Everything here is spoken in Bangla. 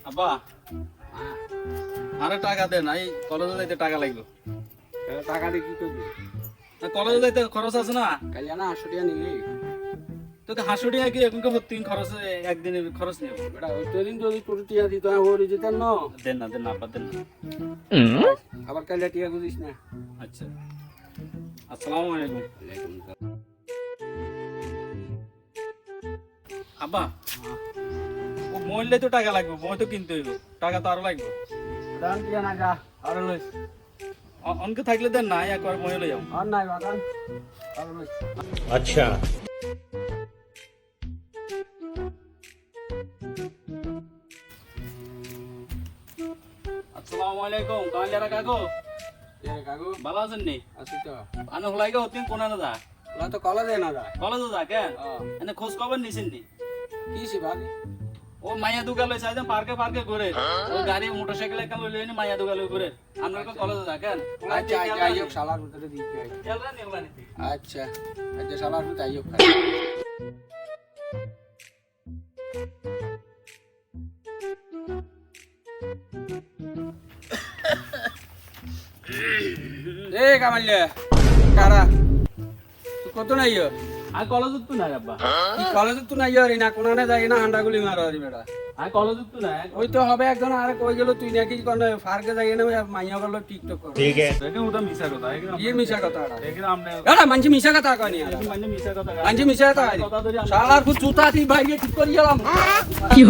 আব্বা আরে টাকা দেন, এই কলেজে যাইতে টাকা লাগবে। টাকা দিয়ে কি করবি? কলেজে যাইতে খরচ আছে না? কালিয়া না 800 টাকা নিলি তোকে হাসুটি কি এখনকার প্রতিদিন খরচ, একদিনের খরচ নেব। বেটা ওই দিন যদি তোর টিয়া দিত হরি যেতেন না। দেন না, দেন না আব্বা, দেন না। আবার কালিয়া টিয়া বুঝিস না। আচ্ছা, আসসালামু আলাইকুম। আব্বা ও মরলে তো টাকা লাগবে, মই তো কিনতে হইব, টাকা তো আরো লাগবে। দান টিয়া না যা আর লইস। অনকে থাকলে দেন না, একবার মই লই যাও। আর নাই বাগান আর লইস। अच्छा আসসালামু আলাইকুম কালিয়ারা কাকু, এ কাকু ভালো আছেন নি? আসি তো। আনে হলাইকে হতিন কোনা না যা, ওলা তো কলা দেয় না যা। কলেজে যা কেন? হ্যাঁ এনে খোঁজ খবর নিছেন নি? কি সে ভাবি? ও মাইয়া দুগা লই চাইছেন পার্কে পার্কে ঘুরে, ওই গাড়ি মোটরসাইকেল একটা লই লইনি মাইয়া দুগা লই ঘুরে। আমরা তো কলেজে যা কেন? আচ্ছা আইয়ক শালার ভিতরে দিতে। এলরা নিলা নিতি। আচ্ছা আচ্ছা শালার ভিতরে আইয়ক খাই। এ কামালিয়া কারা তুই কত নাই আর কলেজে তো নাই আব্বা, কি কলেজ তো নাই রে না কোনানে যাই না হান্ডাগুলি মারো রে বেটা আর কলেজে তো নাই। ওই তো হবে একজন আর কই গেল তুই নাকি কোন ফার্কে যাই না মাইয়া গেল টিকটক করে ठीक है দেখেন ওটা মিছা কথা, ইয়ে মিছা কথা এটা দেখেন আপনি এরা মানছি মিছা কথা কয়নি মানে মিছা কথা। মানছি মিছা কথা কথা ধরে শালার খুব জুতা দি বাইরে ঠিক করে গেলাম কি